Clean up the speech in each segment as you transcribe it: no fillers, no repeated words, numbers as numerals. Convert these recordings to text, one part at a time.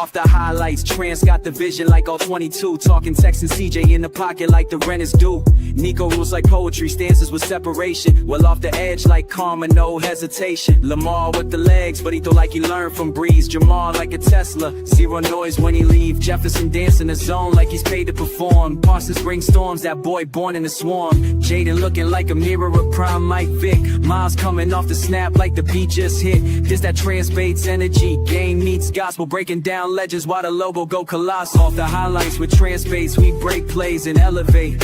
Off the highlights, Trance got the vision like all 22. Talking Tex and CJ in the pocket like the rent is due. Nico rules like poetry, stances with separation. Well off the edge like karma, no hesitation. Lamar with the legs, but he throw like he learned from Breeze. Jamal like a Tesla, zero noise when he leave. Jefferson dancing the zone like he's paid to perform. Parsons bring storms, that boy born in the swarm. Jaden looking like a mirror of prime Mike Vick. Miles coming off the snap like the beat just hit. This that TranceBates energy, game meets gospel, breaking down legends while the logo go colossal. Off the highlights with TranceBates, we break plays and elevate.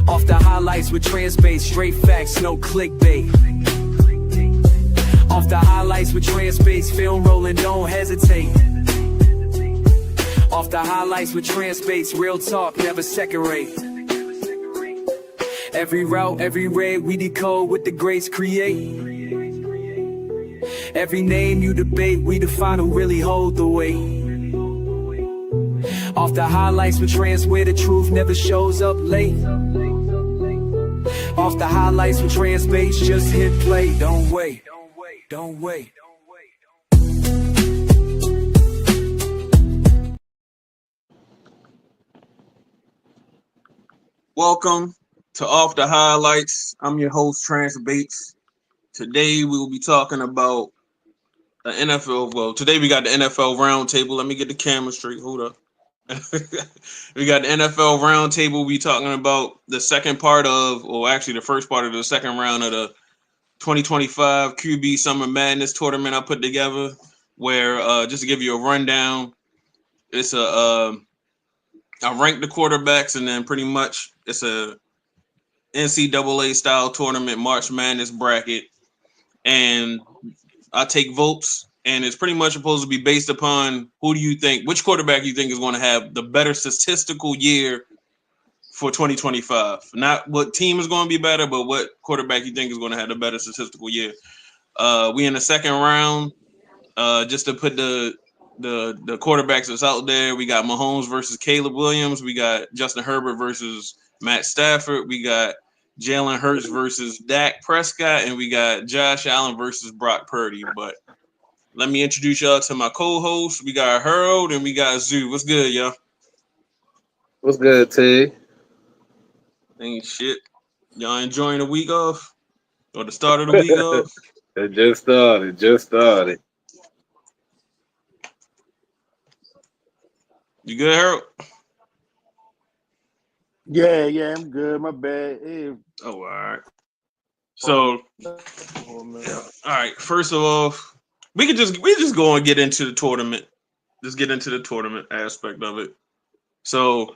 Off the highlights with TranceBates, straight facts, no clickbait. Off the highlights with TranceBates, film rolling, don't hesitate. Off the highlights with TranceBates, real talk, never second rate. Every route, every raid, we decode what the greats create. Every name you debate, we define who really hold the weight. Off the highlights with Trance, where the truth never shows up late. Off the highlights with TranceBates, just hit play, don't wait, don't wait. Welcome to Off the Highlights. I'm your host, TranceBates. Today we will be talking about the NFL. Well, today we got the NFL roundtable. Let me get the camera straight. Hold up. We got the NFL roundtable. We talking about the second part of, or actually the first part of the second round of the 2025 QB Summer Madness tournament I put together. Where just to give you a rundown, it's I ranked the quarterbacks, and then pretty much it's a NCAA style tournament, March Madness bracket, and I take votes, and it's pretty much supposed to be based upon which quarterback you think is going to have the better statistical year for 2025. Not what team is going to be better, but what quarterback you think is going to have the better statistical year. We in the second round, just to put the quarterbacks that's out there. We got Mahomes versus Caleb Williams. We got Justin Herbert versus Matt Stafford. We got Jalen Hurts versus Dak Prescott, and we got Josh Allen versus Brock Purdy. But let me introduce y'all to my co-hosts. We got Harold and we got Zoo. What's good, y'all? What's good, T? Ain't shit. Y'all enjoying the week off? Or the start of the week off? It just started. You good, Harold? Yeah, I'm good. My bad. Oh, all right. So, all right. First of all, we just go and get into the tournament. Just get into the tournament aspect of it. So,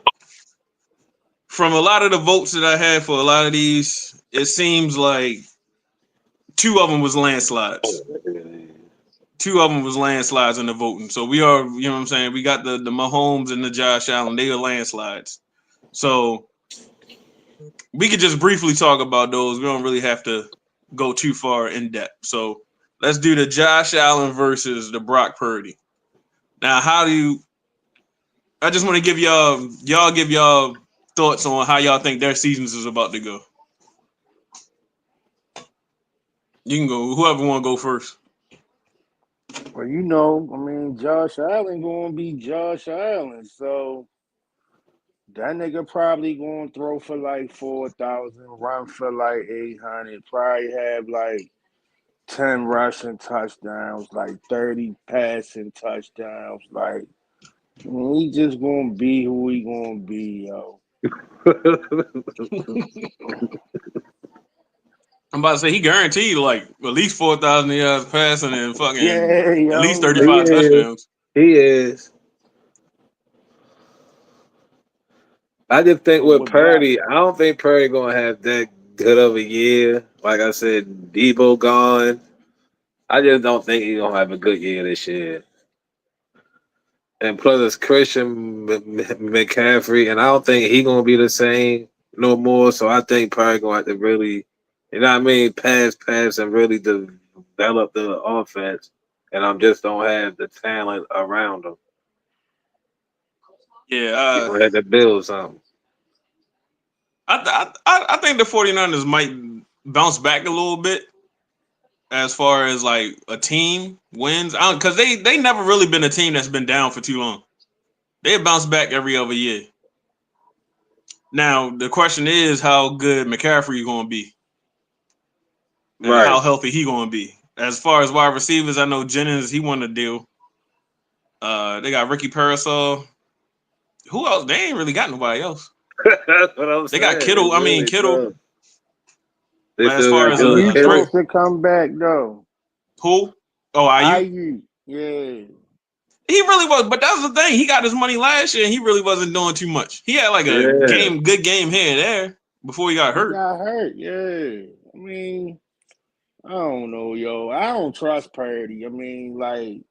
from a lot of the votes that I had for a lot of these, it seems like two of them was landslides. Two of them was landslides in the voting. So we are, you know what I'm saying? We got the Mahomes and the Josh Allen. They are landslides. So we could just briefly talk about those. We don't really have to go too far in depth. So let's do the Josh Allen versus the Brock Purdy. Now, I just want to give y'all thoughts on how y'all think their seasons is about to go. You can go. Whoever want to go first. Well, Josh Allen gonna be Josh Allen, so that nigga probably gonna throw for like 4,000, run for like 800, probably have like 10 rushing touchdowns, like 30 passing touchdowns. Like he just gonna be who he gonna be, yo. I'm about to say he guaranteed like at least 4,000 yards passing and fucking at least 35 touchdowns. He is. I just think with Purdy, I don't think Purdy gonna have that good of a year. Like I said, Debo gone. I just don't think he's gonna have a good year this year. And plus, it's Christian McCaffrey, and I don't think he's gonna be the same no more. So I think Purdy gonna have to really, pass, and really develop the offense. And I just don't have the talent around him. Yeah, I had to build something. I think the 49ers might bounce back a little bit. as far as like a team wins, because they never really been a team that's been down for too long. They bounce back every other year. Now the question is how good McCaffrey going to be, and Right. how healthy he going to be. As far as wide receivers, I know Jennings he won a deal. They got Ricky Parasol. Who else? They ain't really got nobody else. That's what I'm They saying. got Kittle. I mean Kittle. They But as still far got as George He's a Kittle. threat, supposed to come back though. who? Oh, Ayuk. IU, yeah. He really was, but that's the thing. He got his money last year, and he really wasn't doing too much. He had like a Yeah. good game here and there before he got He hurt. got hurt, yeah. I mean, I don't know, yo. I don't trust Purdy. I mean, like,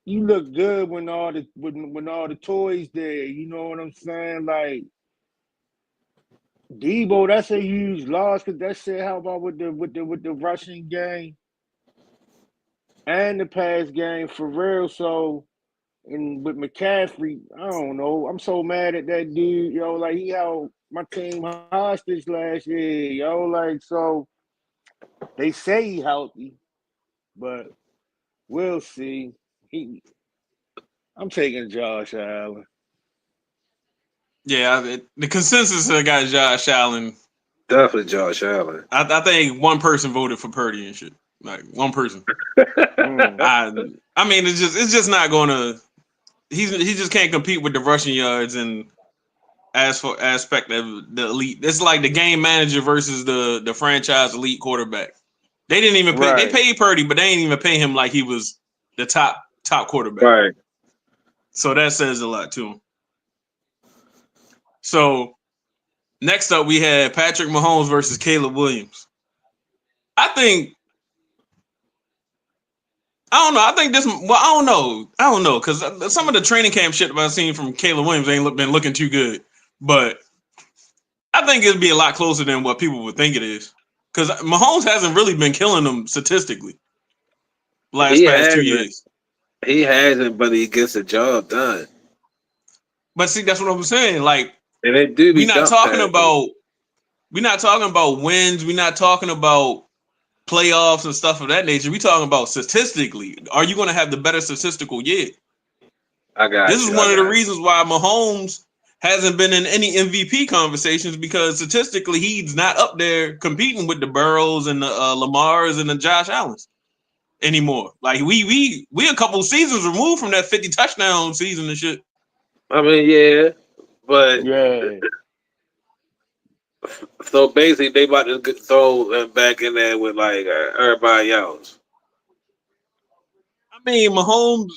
you look good when all the toys there. You know what I'm saying? Like Debo, that's a huge loss because that shit. How about with the rushing game and the pass game for real? So and with McCaffrey, I don't know. I'm so mad at that dude, yo. Like he held my team hostage last year, yo. Like so, they say he healthy, but we'll see. I'm taking Josh Allen. Yeah, the consensus got Josh Allen. Definitely Josh Allen. I think one person voted for Purdy and shit. Like one person. Mm. I mean, it's just not gonna. He just can't compete with the rushing yards and as for aspect of the elite. It's like the game manager versus the franchise elite quarterback. They didn't even pay. They Right. paid Purdy, but they didn't even pay him like he was the top quarterback. Right. So that says a lot to him. So next up, we had Patrick Mahomes versus Caleb Williams. I think. I don't know. I think this. Well, I don't know. I don't know because some of the training camp shit I've seen from Caleb Williams ain't been looking too good. But I think it'd be a lot closer than what people would think it is. Because Mahomes hasn't really been killing them statistically last He past 2 hasn't. years. He hasn't, but he gets the job done. But see, that's what I'm saying. Like And they do be we're not jump talking passes. about wins. We're not talking about playoffs and stuff of that nature. We're talking about statistically. Are you going to have the better statistical year? I This got is you. I one of the got you. reasons why Mahomes hasn't been in any MVP conversations because statistically he's not up there competing with the Burrows and the Lamars and the Josh Allens anymore. Like we a couple seasons removed from that 50 touchdown season and shit. I mean, yeah, but Yeah. so basically they about to throw him back in there with like everybody else. I mean, Mahomes.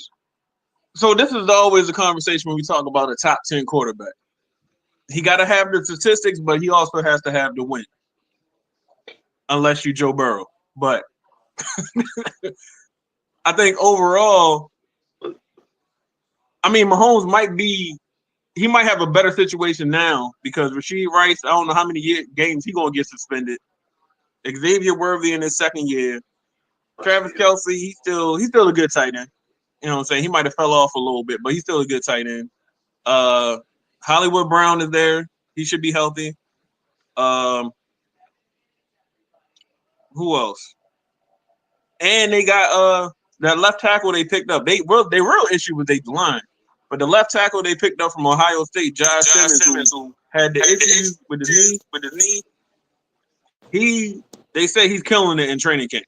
So this is always a conversation when we talk about a top 10 quarterback. He got to have the statistics, but he also has to have the win. Unless you Joe Burrow, but I think overall, I mean, Mahomes he might have a better situation now because Rasheed Rice, I don't know how many games he gonna get suspended. Xavier Worthy in his second year. Travis Kelce, he's still a good tight end. You know what I'm saying? He might have fell off a little bit, but he's still a good tight end. Hollywood Brown is there. He should be healthy. Um, who else? And they got that left tackle they picked up. They real issue with their line. But the left tackle they picked up from Ohio State, Josh Simmons, who had the issues with his knee, they say he's killing it in training camp.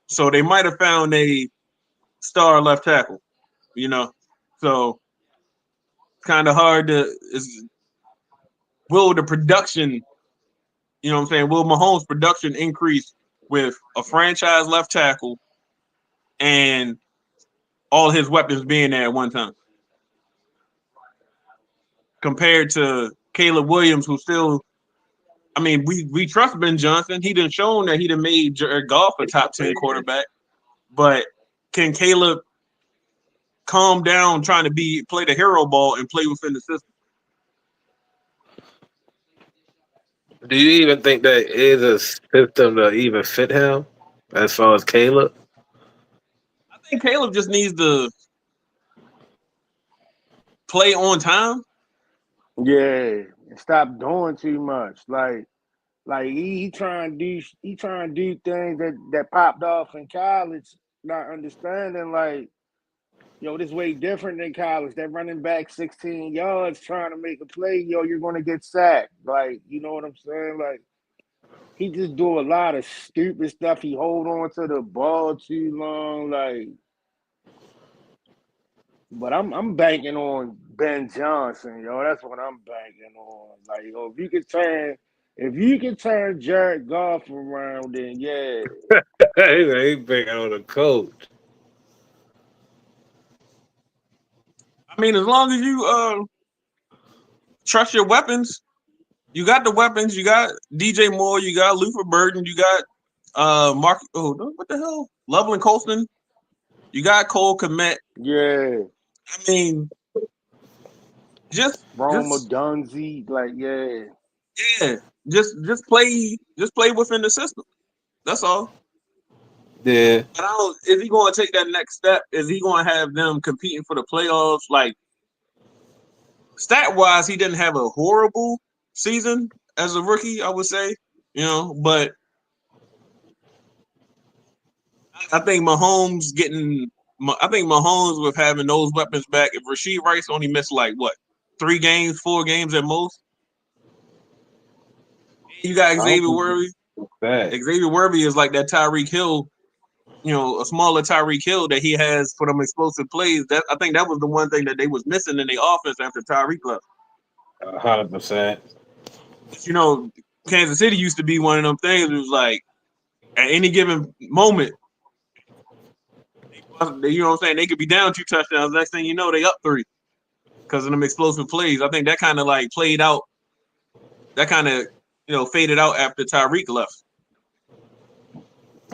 So they might have found a star left tackle, you know. So kind of hard will the production, you know what I'm saying, will Mahomes' production increase with a franchise left tackle and all his weapons being there at one time? Compared to Caleb Williams, who still, I mean, we trust Ben Johnson. He done shown that he done made Jared Goff a top 10 quarterback. But can Caleb calm down trying to play the hero ball and play within the system? Do you even think that is a system to even fit him as far as Caleb? I think Caleb just needs to play on time. Yeah. And stop doing too much. Like Like he trying to do things that popped off in college, not understanding like, yo, this way different than college. That running back 16 yards trying to make a play, yo, you're gonna get sacked. Like, you know what I'm saying? Like he just do a lot of stupid stuff. He hold on to the ball too long, like. But I'm banking on Ben Johnson, yo. That's what I'm banking on. Like, yo, if you can turn Jared Goff around, then yeah. He bringing on the coach. I mean, as long as you trust your weapons, you got the weapons. You got DJ Moore. You got Luther Burden. You got Mark. Oh, what the hell? Loveland Colston. You got Cole Kmet. Yeah. I mean, just Roma Dunzy, like, yeah. yeah, just play within the system. That's all. Yeah. But I don't. Is he going to take that next step? Is he going to have them competing for the playoffs? Like stat wise, he didn't have a horrible season as a rookie. I would say, but I think Mahomes getting. I think Mahomes with having those weapons back. If Rashid Rice only missed like what 3 games, 4 games at most. You got I don't Xavier think Worthy. that. Xavier Worthy is like that Tyreek Hill, a smaller Tyreek Hill that he has for them explosive plays. That I think that was the one thing that they was missing in their offense after Tyreek left. 100%. Kansas City used to be one of them things. It was like at any given moment, you know what I'm saying? They could be down 2 touchdowns. Next thing you know, they up 3 because of them explosive plays. I think that kind of like played out. That kind of faded out after Tyreek left.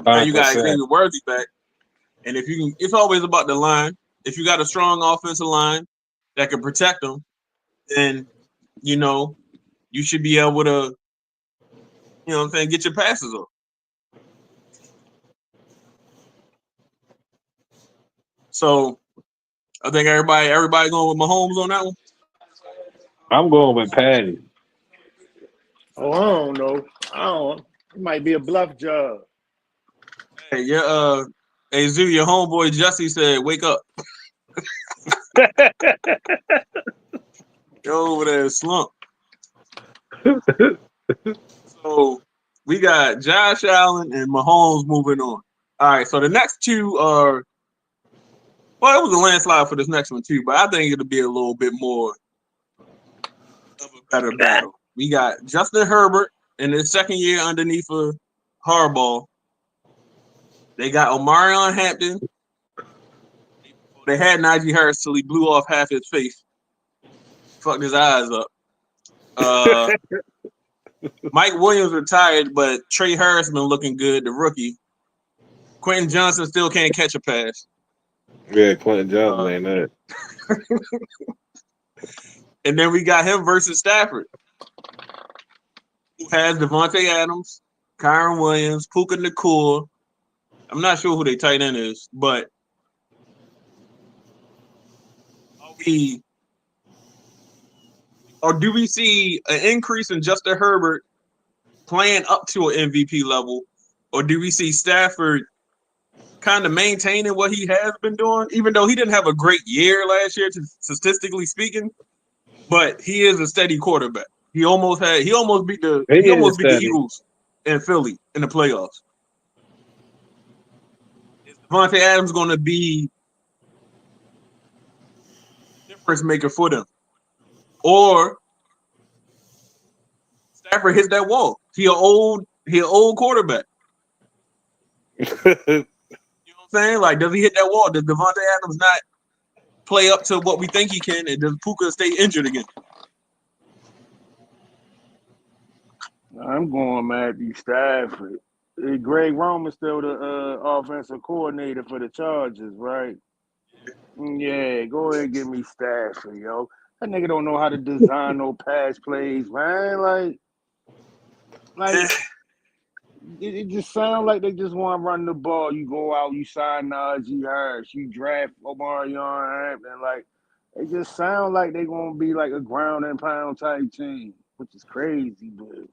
Now you got 100%. Xavier Worthy back. And if you can, it's always about the line. If you got a strong offensive line that can protect them, then you should be able to, get your passes up. So I think everybody going with Mahomes on that one. I'm going with Patty. Oh, I don't know. It might be a bluff job. Hey, yeah, hey Zoo, your homeboy Jesse said, "Wake up." Yo, over there, slump. So we got Josh Allen and Mahomes moving on. All right, so the next 2 are. Well, it was a landslide for this next one too, but I think it'll be a little bit more of a better battle. We got Justin Herbert in his second year underneath a Harbaugh. They got Omarion Hampton. They had Najee Harris till he blew off half his face. Fucked his eyes up. Mike Williams retired, but Trey Harris been looking good, the rookie. Quentin Johnson still can't catch a pass. Yeah, Quentin Johnson ain't that. And then we got him versus Stafford, who has Devontae Adams, Kyron Williams, Puka Nacua. I'm not sure who their tight end is, but do we see an increase in Justin Herbert playing up to an MVP level, or do we see Stafford kind of maintaining what he has been doing, even though he didn't have a great year last year, statistically speaking, but he is a steady quarterback. He almost beat the Eagles in Philly in the playoffs. Is Devontae Adams going to be difference maker for them, or Stafford hits that wall? He an old quarterback. You know what I'm saying? Like, does he hit that wall? Does Devontae Adams not play up to what we think he can, and does Puka stay injured again? I'm going Matthew Stafford. Greg Roman's still the offensive coordinator for the Chargers, right? Yeah, go ahead and give me Stafford, yo. That nigga don't know how to design no pass plays, man. Like it just sounds like they just want to run the ball. You go out, you sign Najee Harris, you draft Omarion Hampton. Like it just sounds like they gonna be like a ground and pound type team, which is crazy, but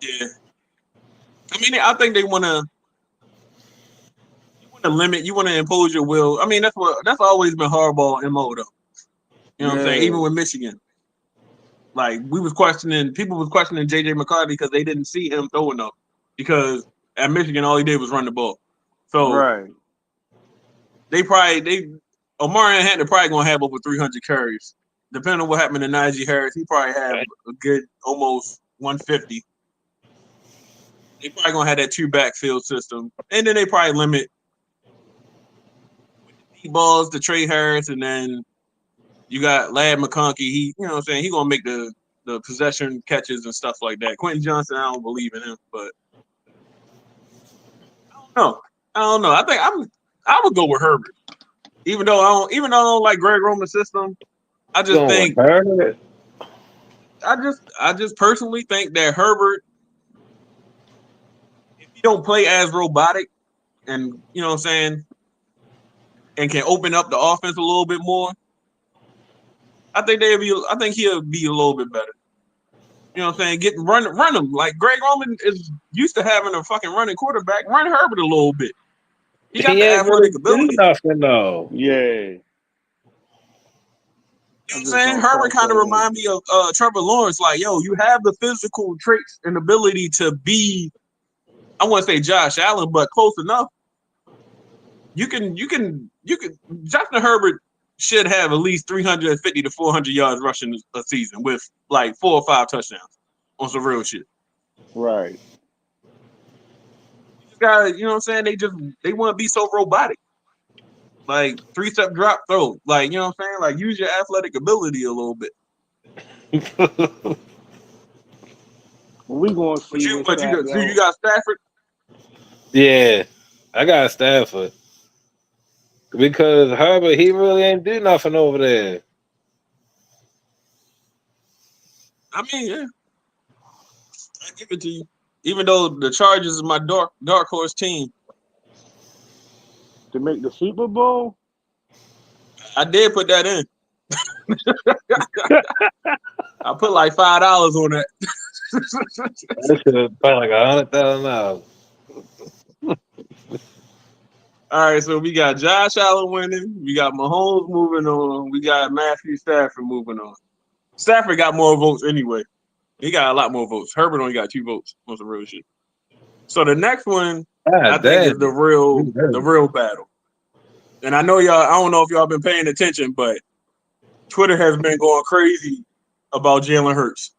Yeah. I mean, I think they want to limit. You want to impose your will. I mean, that's always been Harbaugh MO though. You know what I'm saying? Yeah, Even with Michigan, like people was questioning JJ McCarthy because they didn't see him throw enough. Because at Michigan, all he did was run the ball. So right. Omarion Hampton probably gonna have over 300 carries. Depending on what happened to Najee Harris, he probably have a good almost 150. They probably gonna have that 2 backfield system, and then they probably limit deep balls to Trey Harris, and then you got Lad McConkey. He, you know what I'm saying, he gonna make the possession catches and stuff like that. Quentin Johnson, I don't believe in him, but I don't know. I would go with Herbert, even though I don't like Greg Roman's system. I just Going with think Herbert. I just personally think that Herbert, if he don't play as robotic, and you know what I'm saying, and can open up the offense a little bit more, I think he'll be a little bit better. You know what I'm saying? Run him. Like Greg Roman is used to having a fucking running quarterback. Run Herbert a little bit. He got He the ain't really athletic do ability. nothing though. Yeah, You know I what I'm just saying? don't Herbert trust kind of that nigga. remind me of Trevor Lawrence. Like, yo, you have the physical traits and ability to be, I wouldn't say Josh Allen, but close enough. You can Justin Herbert should have at least 350 to 400 yards rushing a season with like 4 or 5 touchdowns on some real shit. Right. Guys, you know what I'm saying? They want to be so robotic. Like 3-step drop throw. Like, you know what I'm saying? Like use your athletic ability a little bit. We gonna But see you with but you Shaq, got so you yo. got Stafford. Yeah, I got Stafford because Herbert he really ain't do nothing over there. I mean, yeah, I give it to you. Even though the Chargers is my dark horse team, To make the Super Bowl. I did put that in. I put like $5 on that. That should have been like $100,000. All right, so we got Josh Allen winning. We got Mahomes moving on. We got Matthew Stafford moving on. Stafford got more votes anyway. He got a lot more votes. Herbert only got 2 votes on some real shit. So the next one, I God think, is the damn. real battle. And I know y'all. I don't know if y'all been paying attention, but Twitter has been going crazy about Jalen Hurts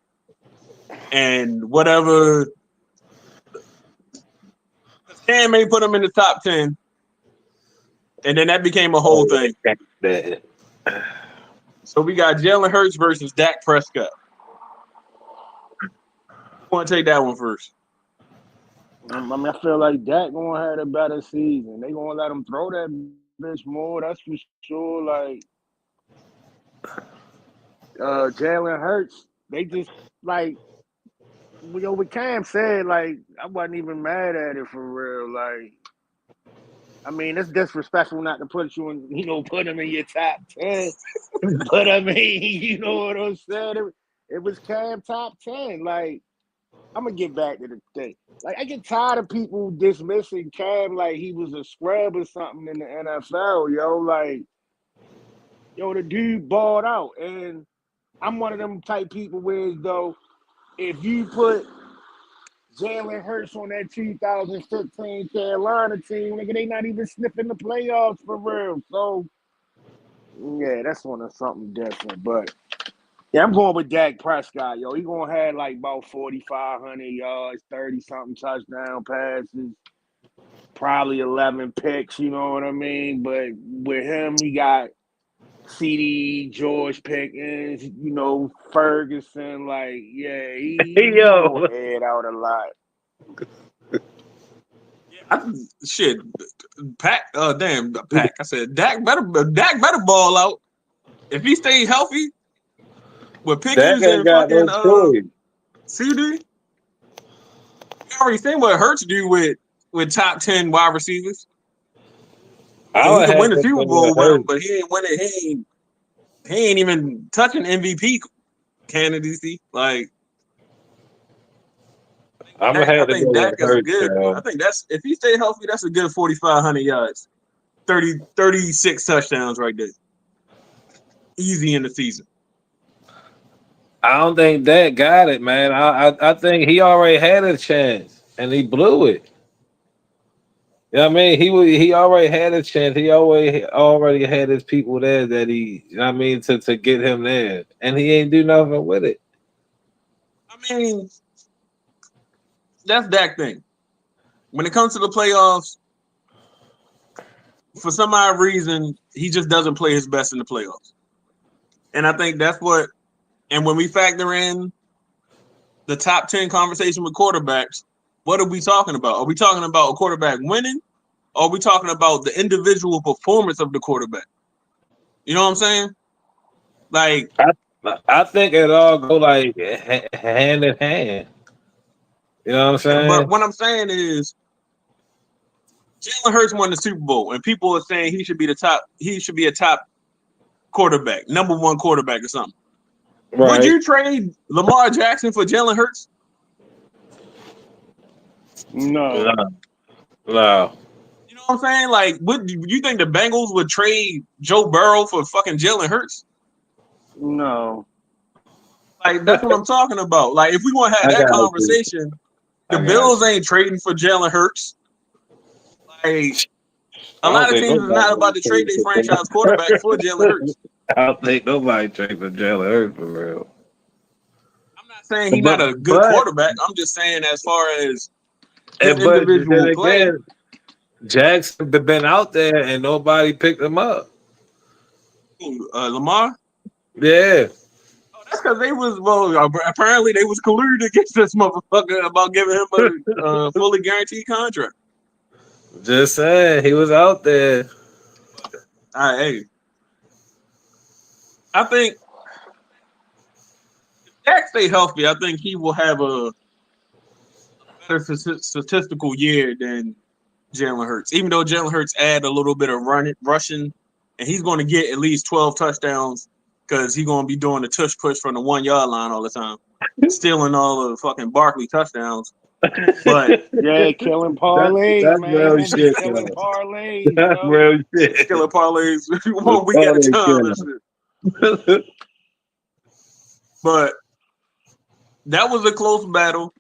and whatever. Cam may put him in the top 10, and then that became a whole thing. So we got Jalen Hurts versus Dak Prescott. I want to take that one first. I mean, I feel like Dak gonna have a better season. They gonna let him throw that bitch more. That's for sure. Like Jalen Hurts, they just like what Cam said. Like I wasn't even mad at it for real. Like I mean, it's disrespectful not to put you in, put him in your top 10. But I mean, you know what I'm saying? It was Cam top 10. Like I'm gonna get back to the thing. Like I get tired of people dismissing Cam like he was a scrub or something in the NFL, yo. Like, yo, the dude balled out. And I'm one of them type people where though, if you put Jalen Hurts on that 2015 Carolina team, nigga, they not even sniffing the playoffs for real. So yeah, that's one of something different. But yeah, I'm going with Dak Prescott, yo. He gonna have like about 4,500 yards, 30-something touchdown passes, probably 11 picks. You know what I mean? But with him, he got CD, George Pickens, Ferguson. Like, yeah, he Yo, gonna head out a lot. Shit, Pack. Pack. I said Dak better ball out if he stays healthy with Dak Pickens ain't and got fucking no choice. CD. You already seen what Hurts do with top 10 wide receivers. I Yeah, he would could have win the to Super put in the Bowl with them, Hurt. but he ain't winning. He ain't even touching MVP candidacy. Like I'm gonna I have to think go Dak with is a Hurts, good. though. I think that's if he stay healthy, that's a good 4,500 yards, 36 touchdowns right there, easy in the season. I don't think Dak got it, man. I think he already had a chance and he blew it. You know what I mean? He already had a chance. He already had his people there that you know what I mean, to get him there. And he ain't do nothing with it. I mean, that's Dak thing. When it comes to the playoffs, for some odd reason, he just doesn't play his best in the playoffs. And I think that's what. And when we factor in the top 10 conversation with quarterbacks, what are we talking about? Are we talking about a quarterback winning? Or are we talking about the individual performance of the quarterback? You know what I'm saying? Like, I think it all go like hand in hand. You know what I'm but saying? what I'm saying is Jalen Hurts won the Super Bowl, and people are saying he should be a top quarterback, number one quarterback or something. Would Right. you trade Lamar Jackson for Jalen Hurts? No, No. No. You know what I'm saying? Like, would you think the Bengals would trade Joe Burrow for fucking Jalen Hurts? no. Like, that's what I'm talking about. Like, if we want to have I that got you. conversation, the I got Bills you. ain't trading for Jalen Hurts. Like, I a don't lot of think teams is nobody not about gonna to trade trade their for franchise quarterback for Jalen Jalen. Hurts. I don't think nobody trade for Jalen Hurts for real. I'm not saying he's But not a good but quarterback. I'm just saying as far as his but then individual play, again, Jackson been out there and nobody picked him up. Lamar. Yeah. Oh, that's because they was apparently they was colluded against this motherfucker about giving him a fully guaranteed contract. Just saying, he was out there. Hey, I think if Dak stay healthy, I think he will have a better statistical year than Jalen Hurts. Even though Jalen Hurts add a little bit of rushing, and he's going to get at least 12 touchdowns because he's going to be doing the tush push from the 1 yard line all the time, stealing all the fucking Barkley touchdowns. But Yeah, killing parlays, That's man. real Gonna be shit, killing though. parlays, That's yo. real shit. killer parlays The 1 week at a parlay time and shit. But that was a close battle.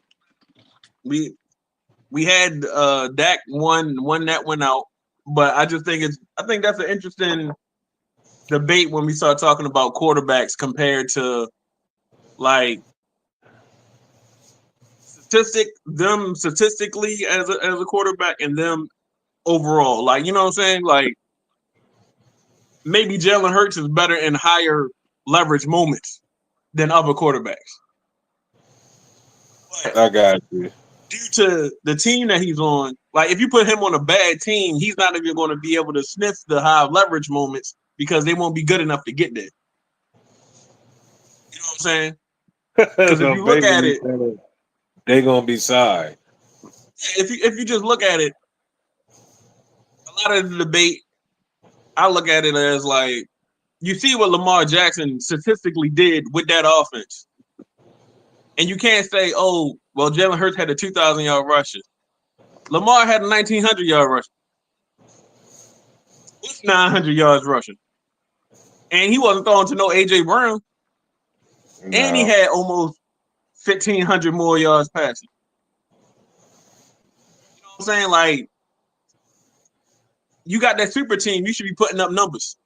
We had Dak won that one out, but I just think I think that's an interesting debate when we start talking about quarterbacks compared to like statistically as a quarterback and them overall. Like, you know what I'm saying? Like, maybe Jalen Hurts is better in higher leverage moments than other quarterbacks. But I got you. due to the team that he's on, like if you put him on a bad team, he's not even going to be able to sniff the high leverage moments because they won't be good enough to get there. You know what I'm saying? Because if So you look at basically, it, they gonna be sorry. if you just look at it, a lot of the debate, I look at it as like you see what Lamar Jackson statistically did with that offense, and you can't say, "Oh, well, Jalen Hurts had a 2,000-yard rusher. Lamar had a 1,900-yard rusher. What's 900 yards rushing?" And he wasn't throwing to no AJ Brown, and he No. had almost 1,500 more yards passing. You know what I'm saying? Like, you got that super team, you should be putting up numbers.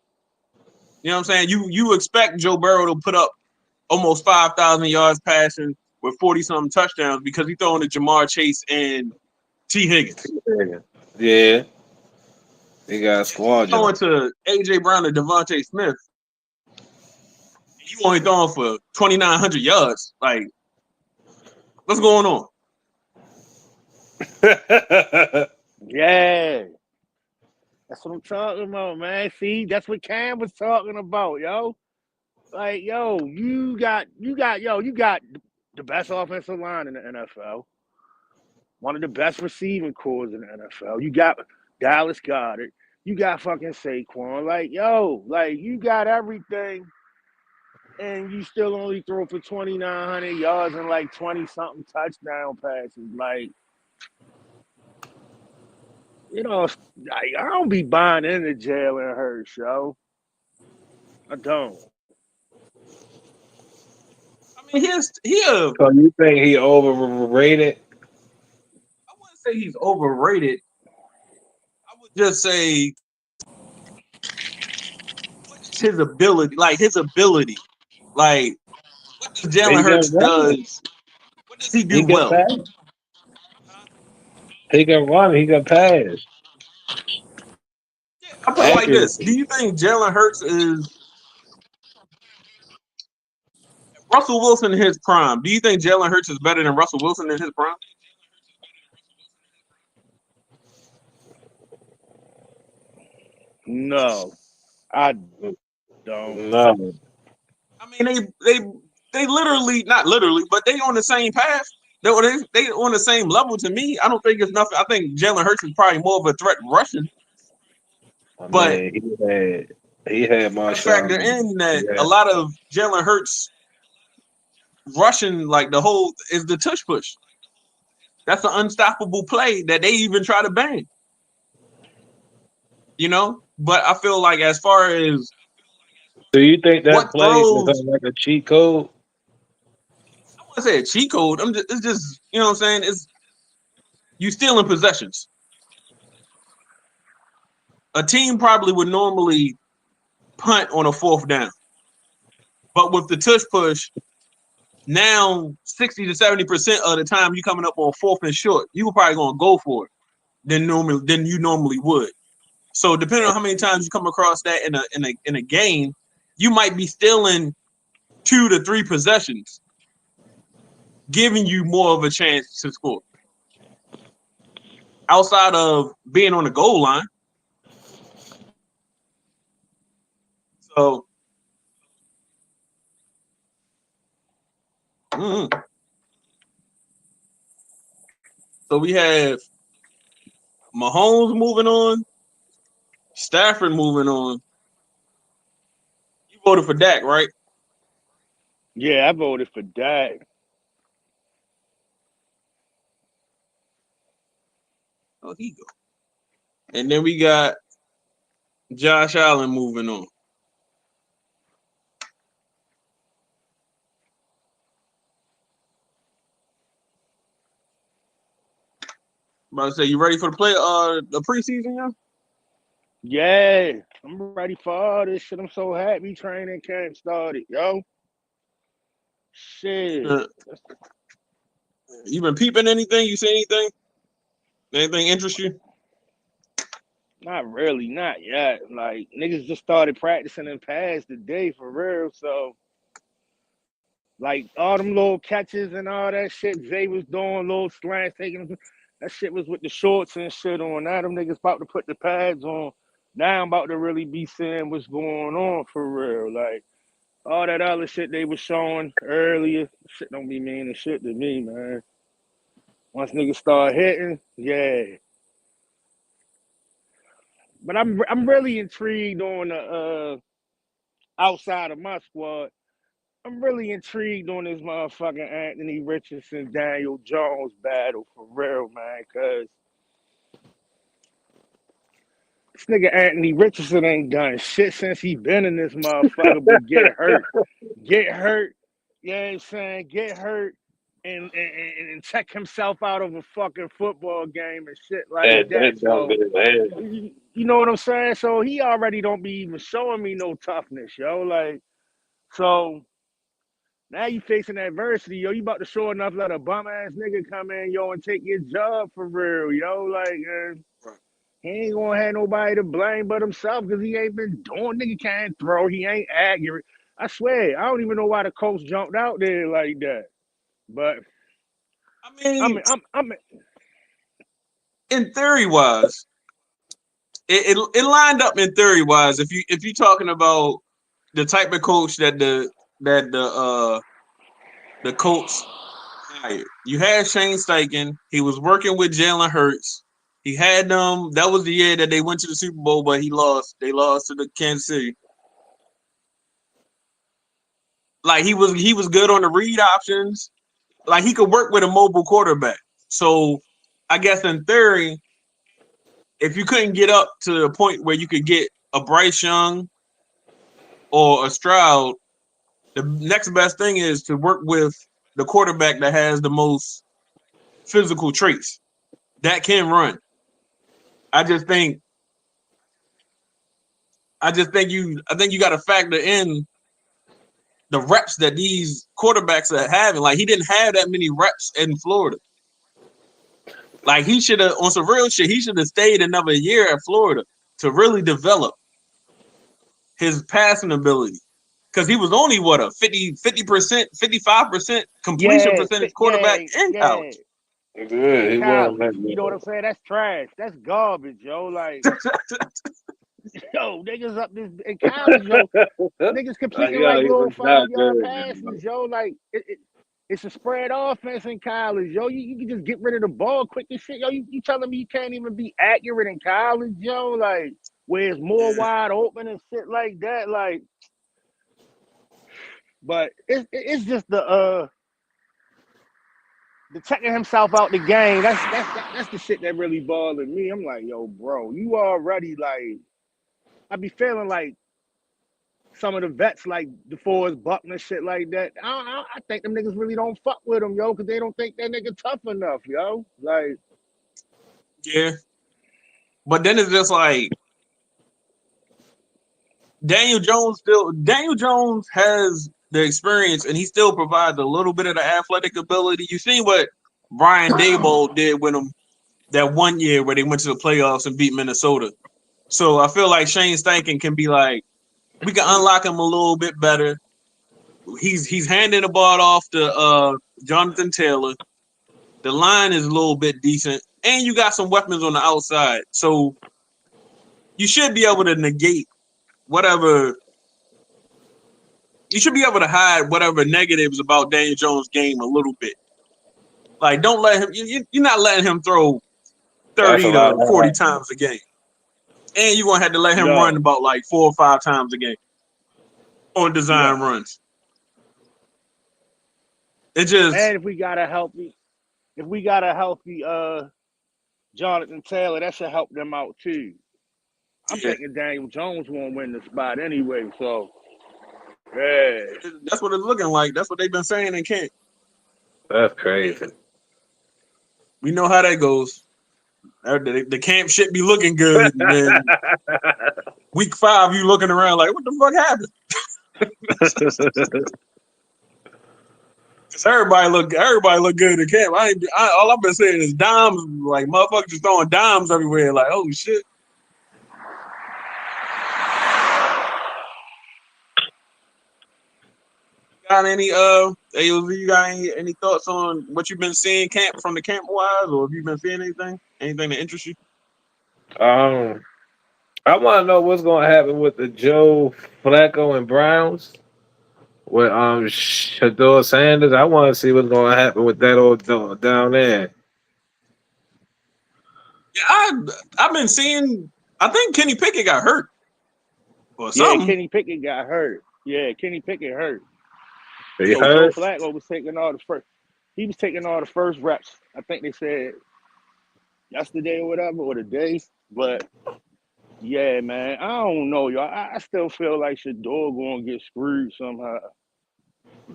You know what I'm saying? You expect Joe Burrow to put up almost 5,000 yards passing with 40-something touchdowns because he's throwing to Jamar Chase and T. Higgins. Yeah. They got a If you squad, throwing to A.J. Brown and Devontae Smith, and you only throwing for 2,900 yards, like, what's going on? Yeah. That's what I'm talking about, man. See, that's what Cam was talking about, yo. Like, yo, you got the best offensive line in the NFL. One of the best receiving cores in the NFL. You got Dallas Goedert. You got fucking Saquon. Like, yo, like you got everything and you still only throw for 2,900 yards and like 20 something touchdown passes. Like, I don't be buying into Jalen Hurts, yo. I don't. I mean, I So you think he overrated? wouldn't say he's overrated. I would just say his ability, like what does He Jalen can Hurts run. does? What does he do He can well? pass. He can run. He can pass. Yeah, I put it like this: do Accuracy. you think Jalen Hurts is Russell Wilson in his prime? Do you think Jalen Hurts is better than Russell Wilson in his prime? No, I don't. No. I mean, they literally, not literally, but they on the same path. They on the same level to me. I don't think it's nothing. I think Jalen Hurts is probably more of a threat rushing, I but mean, he had you got to factor Marshawn. in that a Yeah. lot of Jalen Hurts rushing, like the whole is the tush push. That's an unstoppable play that they even try to ban. But I feel like as far as Do you think that what play is throws, like a cheat code? I want to say a cheat code. It's just what I'm saying. It's you stealing possessions. A team probably would normally punt on a fourth down, but with the tush push, now 60 to 70% of the time you coming up on fourth and short, you were probably gonna go for it than you normally would. So depending on how many times you come across that in a game, you might be stealing 2 to 3 possessions, giving you more of a chance to score. Outside of being on the goal line. So so we have Mahomes moving on, Stafford moving on. You voted for Dak, right? Yeah, I voted for that. Oh, he go. And then we got Josh Allen moving on. About to say, you ready for the preseason, yeah? Yeah, I'm ready for all this shit. I'm so happy training camp started, yo. Shit. Uh, you been peeping anything? You see anything? Anything interest you? Not really, not yet. Like, niggas just started practicing and passed the day for real. So, like, all them little catches and all that shit Zay was doing, little slants, taking them, that shit was with the shorts and shit on. Now them niggas about to put the pads on. Now I'm about to really be seeing what's going on for real. Like, all that other shit they was showing earlier, shit don't be meaning shit to me, man. Once niggas start hitting, yeah. But I'm really intrigued on the outside of my squad. I'm really intrigued on this motherfucking Anthony Richardson, Daniel Jones battle for real, man. Cause this nigga Anthony Richardson ain't done shit since he been in this motherfucker, but get hurt. You know what I'm saying? Get hurt and check himself out of a fucking football game and shit like And that. that don't So get his hand. you know what I'm saying? So he already don't be even showing me no toughness, yo. Like, so now you facing adversity, yo. You about to show enough let a bum ass nigga come in, yo, and take your job for real, yo. Like, he ain't gonna have nobody to blame but himself because he ain't been doing. Nigga can't throw. He ain't accurate. I swear, I don't even know why the coach jumped out there like that. But I I mean, mean, I'm in theory wise, it lined up in theory wise. If you talking about the type of coach that the Colts hired, you had Shane Steichen. He was working with Jalen Hurts. He had them. That was the year that they went to the Super Bowl, but he lost. They lost to the Kansas City. Like he was good on the read options. Like he could work with a mobile quarterback. So I guess in theory, if you couldn't get up to the point where you could get a Bryce Young or a Stroud, the next best thing is to work with the quarterback that has the most physical traits that can run. I think you got to factor in the reps that these quarterbacks are having. Like he didn't have that many reps in Florida. Like he should have, on some real shit, he should have stayed another year at Florida to really develop his passing ability. Because he was only what a 50%, 55% completion percentage quarterback in college. Good. In He wasn't college. that You know what I'm saying? That's trash. That's garbage, yo. Like, yo, niggas up this in college, yo. Niggas completing yeah, like he little was not 5-yard good. passes, yo. Like it's a spread offense in college, yo. You can just get rid of the ball quick and shit, yo. You telling me you can't even be accurate in college, yo? Like where it's more wide open and shit like that, like. But it's just the taking himself out the game. That's the shit that really bothered me. I'm like, yo, bro, you already like. I be feeling like some of the vets like DeForest Buckner shit like that. I think them niggas really don't fuck with him, yo, because they don't think that nigga tough enough, yo. Like, Yeah. But then it's just like Daniel Jones has the experience and he still provides a little bit of the athletic ability. You see what Brian Daboll did with him that one year where they went to the playoffs and beat Minnesota. So I feel like Shane Steichen can be like, we can unlock him a little bit better. He's handing the ball off to Jonathan Taylor. The line is a little bit decent, and you got some weapons on the outside. So you should be able to negate whatever. You should be able to hide whatever negatives about Daniel Jones' game a little bit. Like, don't let him. You're not letting him throw That's a 30 lot to of 40 times a game, and you're gonna have to let him run no. about like 4 or 5 times a game on design runs. It just And if we got a healthy Jonathan Taylor, that should help them out too. I'm thinking Daniel Jones won't win the spot anyway, so yeah. That's what it's looking like. That's what they've been saying in camp. That's crazy. We know how that goes. The camp shit be looking good, and then week 5 you looking around like, what the fuck happened? Cause everybody look good in camp. All I've been saying is dimes, like motherfuckers just throwing dimes everywhere. Like, oh shit. Got any AOZ? You got any thoughts on what you've been seeing from the camp wise, or have you been seeing anything that interests you? I want to know what's going to happen with the Joe Flacco and Browns with Shedeur Sanders. I want to see what's going to happen with that old down there. Yeah, I've been seeing. I think Kenny Pickett got hurt or something. Yeah, Kenny Pickett got hurt. Yeah, Kenny Pickett hurt. He So hurt? Joe Flacco was taking all the first. He was taking all the first reps. I think they said yesterday or whatever, or the day. But yeah, man, I don't know, y'all. I still feel like Shedeur gonna get screwed somehow.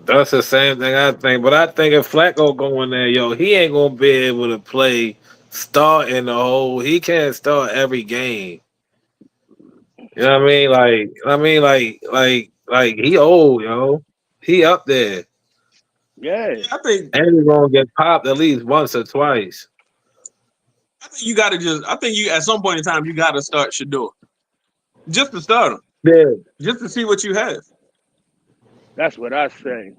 That's the same thing I think. But I think if Flacco go in there, he ain't going to be able to play start in the whole. He can't start every game. You know what I mean? Like he old, yo. He up there. Yeah. I think And he's gonna get popped at least once or twice. you gotta I think you at some point in time you gotta start Shedeur. Just to start him. Yeah. Just to see what you have. That's what I say.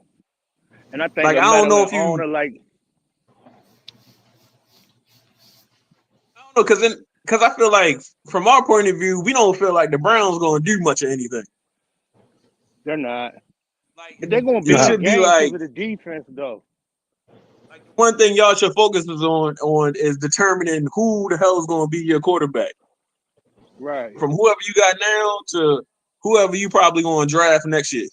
And I think Like, a I don't know meddling if you owner like I don't know, because I feel like from our point of view, we don't feel like the Browns gonna do much of anything. they're not. Like They're gonna it be in the should be game because like of the defense, though. one thing y'all should focus on is determining who the hell is gonna be your quarterback. Right. From whoever you got now to whoever you probably gonna draft next year.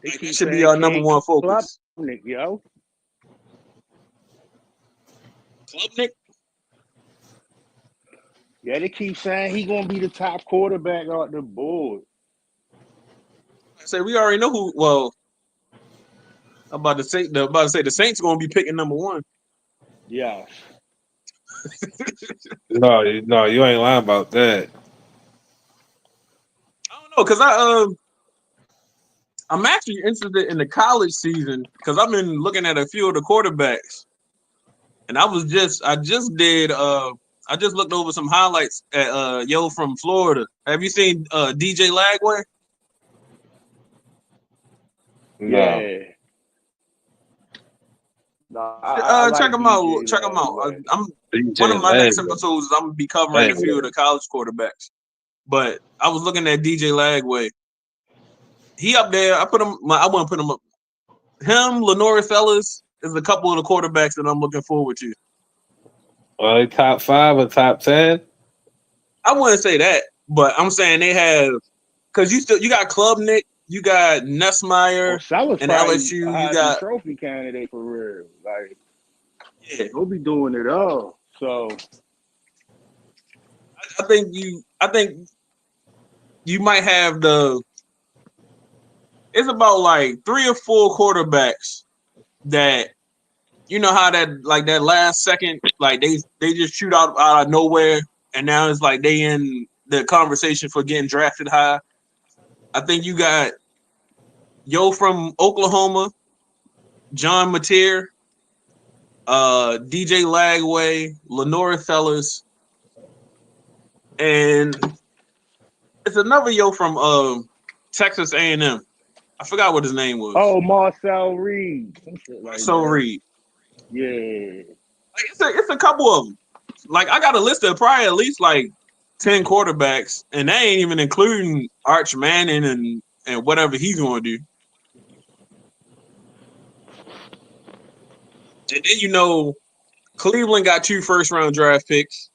They Like, that keep should be saying our number King one focus. Klubnik, yo. Klubnik? Yeah, they keep saying he gonna be the top quarterback on the board. I say we already know who. Well, I'm about to say the Saints gonna be picking number one. Yeah. No, you ain't lying about that. I don't know, cause I'm actually interested in the college season because I've been looking at a few of the quarterbacks, and I just looked over some highlights at Yo from Florida. Have you seen DJ Lagway? No. Yeah. No, I Check like him out. DJ Check him out. Lagway. I'm one DJ of my next Lang. episodes. I'm gonna be covering a few of Lang. the college quarterbacks. But I was looking at DJ Lagway. He up there. I want to put him up. Him, Lenore Fellas is a couple of the quarterbacks that I'm looking forward to. Are they top 5 or top 10? I wouldn't say that, but I'm saying they have because you got Klubnik, you got Oh, Nessmeyer Sellers and probably a LSU. You Heisman got Trophy candidate for real. Like yeah. he'll be doing it all. So I think you might have the. It's about like 3 or 4 quarterbacks that you know how that last second like they just shoot out of nowhere and now it's like they in the conversation for getting drafted high. I think you got Yo from Oklahoma, John Mateer, DJ Lagway, Lenore Fellas, and it's another Yo from Texas A&M. I forgot what his name was. Marcel Reed, some shit like So that. Reed. Yeah. Like, it's a couple of them. Like I got a list of probably at least like 10 quarterbacks, and they ain't even including Arch Manning and whatever he's going to do. And then Cleveland got 2 first-round draft picks.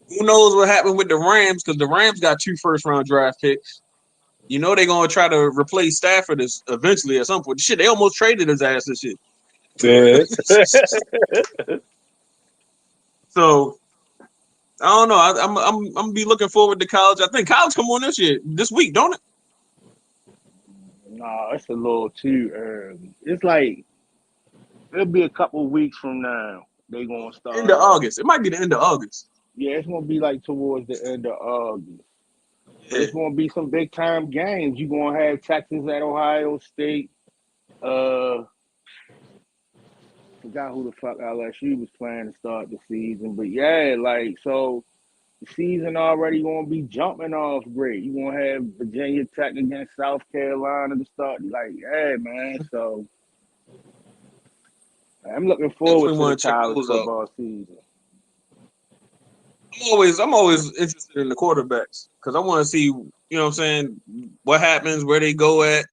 Who knows what happened with the Rams because the Rams got 2 first-round draft picks. They're going to try to replace Stafford eventually at some point. Shit, they almost traded his ass and shit. Yeah. So I don't know. I'm gonna be looking forward to college. I think college come on this week, don't it? No, it's a little too early. It's like it'll be a couple weeks from now. They gonna End start of up. August. It might be the end of August. Yeah, it's gonna be like towards the end of August. But Yeah. it's gonna be some big time games. You're gonna have Texas at Ohio State. Forgot who the fuck LSU was playing to start the season. But yeah, like so the season already gonna be jumping off great. You're gonna have Virginia Tech against South Carolina to start. Like, yeah, man. So I'm looking forward Definitely to the want to check college those out. football season. I'm always interested in the quarterbacks because I want to see, what I'm saying, what happens, where they go at.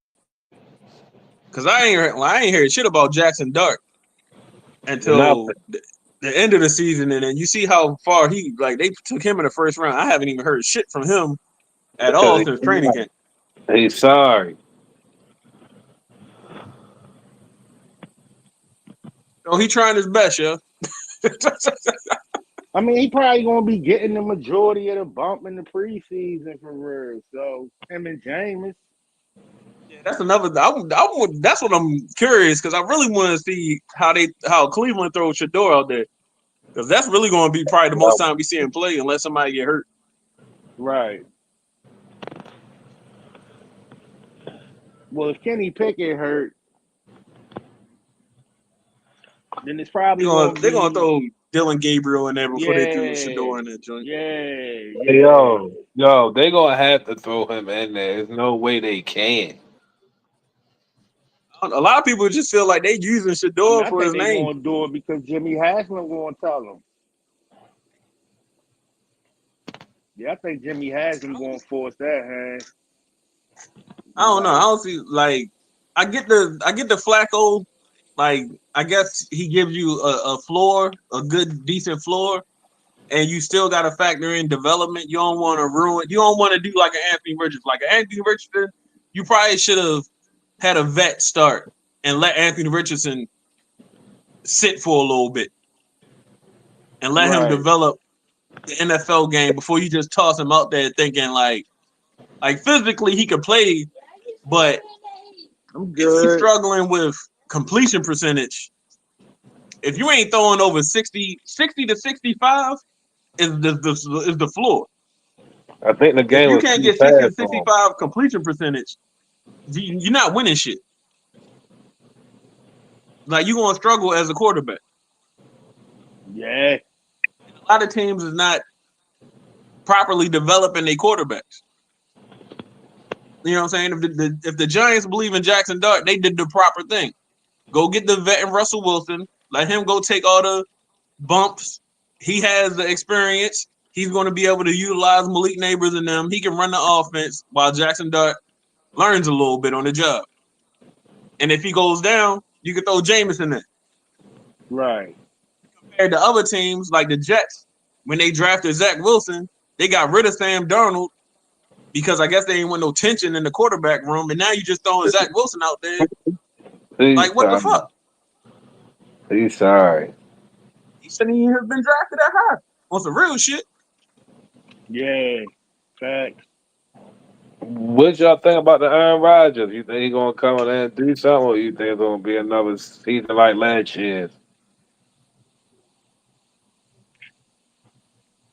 Because I ain't heard shit about Jackson Dart until Nothing. the end of the season, and then you see how far they took him in the first round. I haven't even heard shit from him at all Because since training camp. he's sorry. So he trying his best, yeah. I mean, he probably gonna be getting the majority of the bump in the preseason for real. So him and Jameis. Yeah, that's another. That's what I'm curious because I really want to see how Cleveland throws Shedeur out there because that's really going to be probably the most time we see him play unless somebody get hurt. Right. Well, if Kenny Pickett hurt, then it's probably gonna They're gonna be throw Dylan Gabriel in there before they threw yeah, Shedeur in that joint. Hey, yeah. yo, they gonna have to throw him in there. There's no way they can. A lot of people just feel like they using I mean, Shedeur I for think his they name. gonna do it because Jimmy Haslam gonna tell them. Yeah, I think Jimmy Haslam gonna force that hand. I don't know. I don't see I get the Flacco. Like I guess he gives you a floor, a good decent floor, and you still got to factor in development. You don't want to ruin. You don't want to do like an Anthony Richardson. Like an Anthony Richardson, you probably should have had a vet start and let Anthony Richardson sit for a little bit and let him Right. develop the NFL game before you just toss him out there thinking like physically he could play, but I'm if he's good. struggling with completion percentage, if you ain't throwing over 60 to 65 is the floor. I think the If game you was can't too get 60 to fast for him. 65 completion percentage, you're not winning shit. Like you're gonna struggle as a quarterback. Yeah. A lot of teams is not properly developing their quarterbacks. You know what I'm saying? If the Giants believe in Jackson Dart, they did the proper thing. Go get the veteran Russell Wilson. Let him go take all the bumps. He has the experience. He's going to be able to utilize Malik Neighbors and them. He can run the offense while Jackson Dart learns a little bit on the job. And if he goes down, you can throw Jameis in there. Right. Compared to other teams like the Jets, when they drafted Zach Wilson, they got rid of Sam Darnold because I guess they ain't want no tension in the quarterback room. And now you just throwing Zach Wilson out there. He's Like, what the sorry. fuck? He's sorry. He shouldn't even have been drafted that high on some real shit. Yeah. Facts. What y'all think about the Aaron Rodgers? You think he's gonna come in there and do something, or you think it's gonna be another season like last year?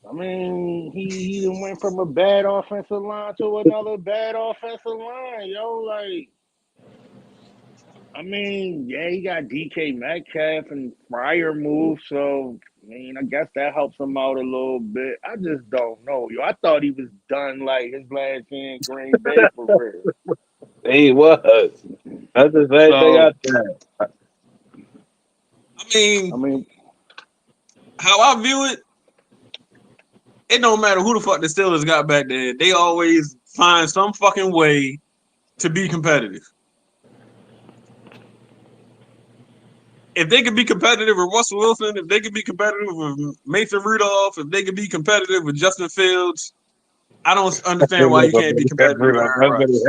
I mean, he done went from a bad offensive line to another bad offensive line, yo. Like, I mean, yeah, he got DK Metcalf and Fryer move, so I mean, I guess that helps him out a little bit. I just don't know, yo. I thought he was done like his last year in Green Bay for real. He was. That's the same thing I So, said. I mean, I mean, how I view it, it don't matter who the fuck the Steelers got back there. They always find some fucking way to be competitive. If they could be competitive with Russell Wilson, if they could be competitive with Mason Rudolph, if they could be competitive with Justin Fields, I don't understand why you can't be competitive with Aaron Rodgers.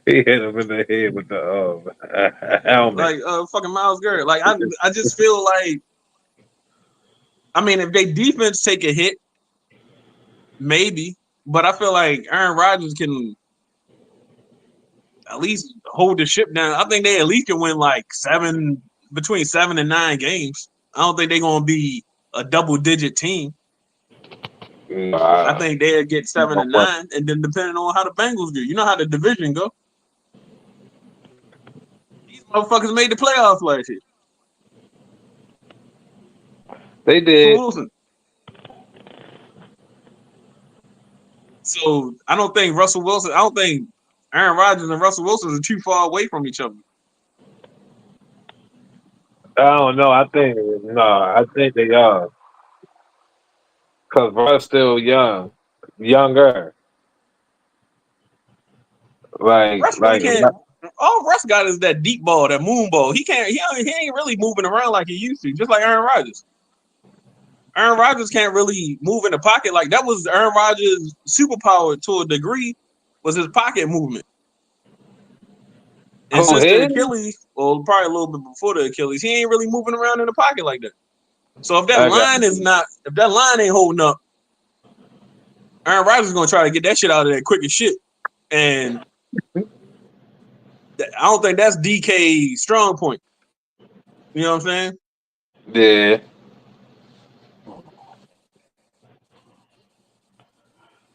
He hit him in the head with the helmet. Like fucking Myles Garrett. Like I just feel like, I mean, if they defense take a hit, maybe, but I feel like Aaron Rodgers can at least hold the ship down. I think they at least can win like between 7 and 9 games. I don't think they're gonna be a double-digit team. I Nah. think they'll get 7 and 9, and then depending on how the Bengals do, you know how the division go. These motherfuckers made the playoffs last year. They Russell did. Wilson. So I don't think Russell Wilson. I don't think Aaron Rodgers and Russell Wilson are too far away from each other. I don't know. I think they are. Because Russ still young. Younger. Like, Russ really like, can't. All Russ got is that deep ball, that moon ball. He can't. He ain't really moving around like he used to. Just like Aaron Rodgers. Aaron Rodgers can't really move in the pocket. Like that was Aaron Rodgers' superpower to a degree, was his pocket movement. And who since the him? Achilles, or probably a little bit before the Achilles, he ain't really moving around in the pocket like that. So if I got if that line ain't holding up, Aaron Rodgers is gonna try to get that shit out of there quick as shit. And I don't think that's DK's strong point. You know what I'm saying? yeah.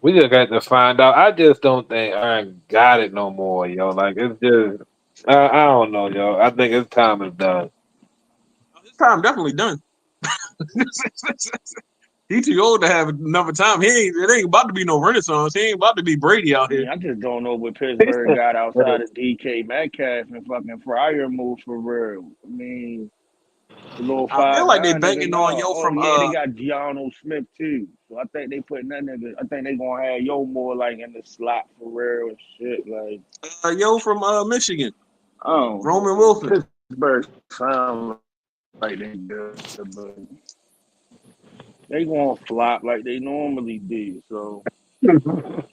We just got to find out. I just don't think Aaron got it no more, yo. Like it's just, I don't know, yo. I think his time is done. His time definitely done. He too old to have another time. It ain't about to be no Renaissance. He ain't about to be Brady I out here. mean, I just don't know what Pittsburgh got outside of DK Metcalf and fucking Fryer move for real. I mean, the little I feel 5'9" like they nigga, banking on no. Yo Oh from yeah, they got Gianno Smith too. So I think they putting that nigga. I think they gonna have Yo more like in the slot for real and shit. Like Yo from Michigan, I don't Roman know. Wilson. Pittsburgh sound like they good, but they gonna flop like they normally do. So I'm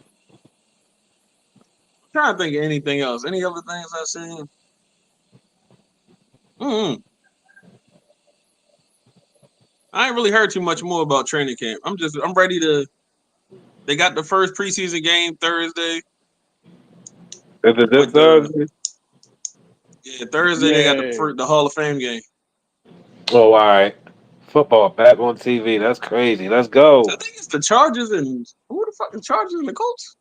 trying to think of anything else. Any other things I've seen? I ain't really heard too much more about training camp. I'm ready to. They got the first preseason game Thursday. Is it this Thursday? Yeah, Thursday they got Yeah. the Hall of Fame game. Oh, all right. Football back on TV. That's crazy. Let's go. I think it's the Chargers and who the fuck the Chargers and the Colts.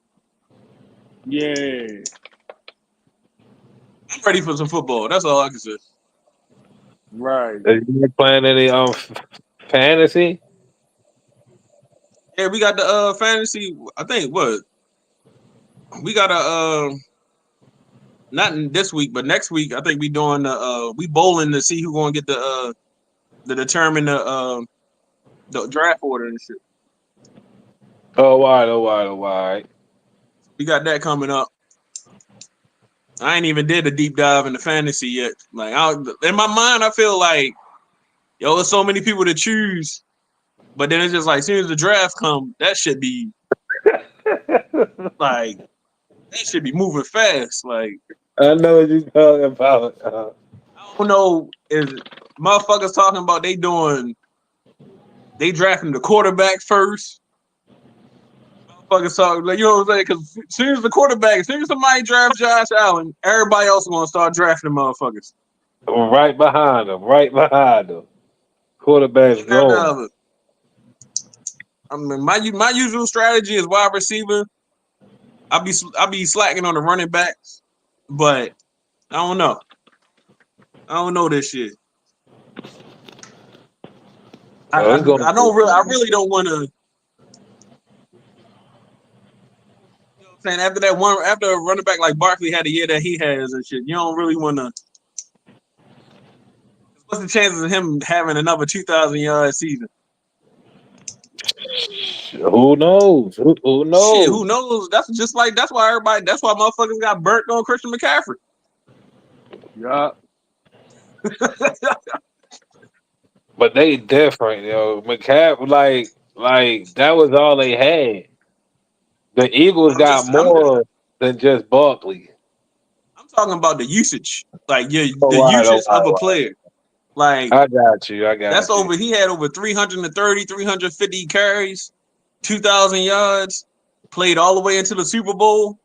Yeah. I'm ready for some football. That's all I can say. Right. Are you playing any fantasy? Yeah, we got the fantasy. I think what we got not in this week, but next week. I think we doing the we bowling to see who gonna get the determine the draft order and shit. Oh, all right. We got that coming up. I ain't even did a deep dive into fantasy yet. Like in my mind, I feel like there's so many people to choose, but then it's just like as soon as the draft come, that should be like that should be moving fast. Like I know what you're talking about. I don't know is motherfuckers talking about they drafting the quarterback first. Motherfuckers talking like you know what I'm saying? Because as soon as somebody drafts Josh Allen, everybody else is gonna start drafting motherfuckers. Right behind him. Quarterback's And after gone. other. I mean, my usual strategy is wide receiver. I be slacking on the running backs, but I don't know. I don't know this shit. Oh, it's going. I really don't want to. You know what I'm saying after a running back like Barkley had the year that he has and shit, you don't really want to. What's the chances of him having another 2,000-yard season? Who knows? Who knows? Shit, who knows? That's why motherfuckers got burnt on Christian McCaffrey. Yup. But they different, yo. McCaffrey, like that was all they had. The Eagles got more than just Barkley. I'm talking about the usage, like the Oh, usage of a player. Like I got you. that's over. He had over 330, 350 carries, 2,000 yards. Played all the way into the Super Bowl.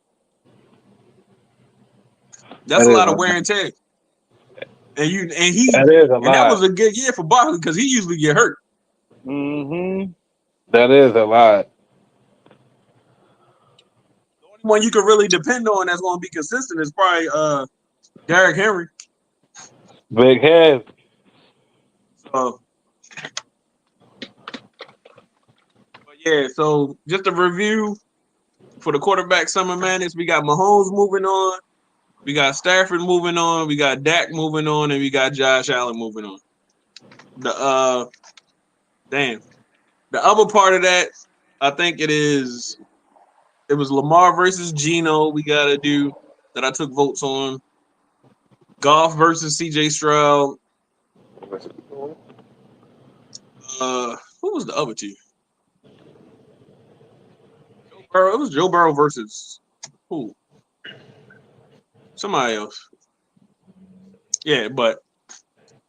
That's a lot of wear and tear. That was a good year for Barkley because he usually get hurt. Mm-hmm. That is a lot. The only one you can really depend on that's going to be consistent is probably Derrick Henry. Big head. So, but yeah. So just a review for the quarterback summer madness. We got Mahomes moving on. We got Stafford moving on. We got Dak moving on, and we got Josh Allen moving on. The other part of that, I think it was Lamar versus Geno. We gotta do that. I took votes on Goff versus CJ Stroud. Who was the other two? Joe Burrow. It was Joe Burrow versus who? Somebody else. Yeah, but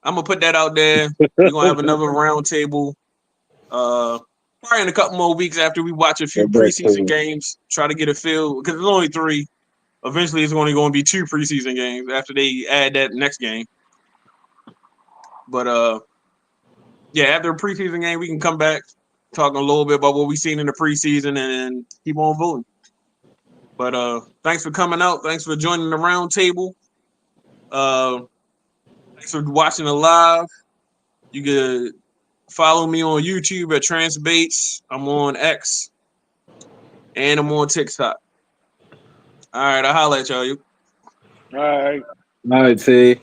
I'm gonna put that out there. We're gonna have another round table. Probably in a couple more weeks after we watch a few preseason games, try to get a feel because there's only 3. Eventually, it's only going to be 2 preseason games after they add that next game. But yeah, after a preseason game, we can come back talking a little bit about what we've seen in the preseason and keep on voting. But thanks for coming out. Thanks for joining the round table. Thanks for watching it live. You could follow me on YouTube at TranceBates. I'm on X. And I'm on TikTok. All right, I'll holler at y'all. All right, T.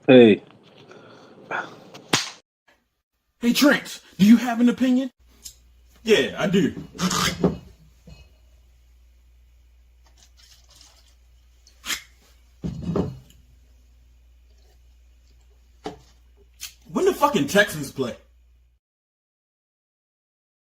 Hey. Hey, Trent, do you have an opinion? Yeah, I do. When the fucking Texans play?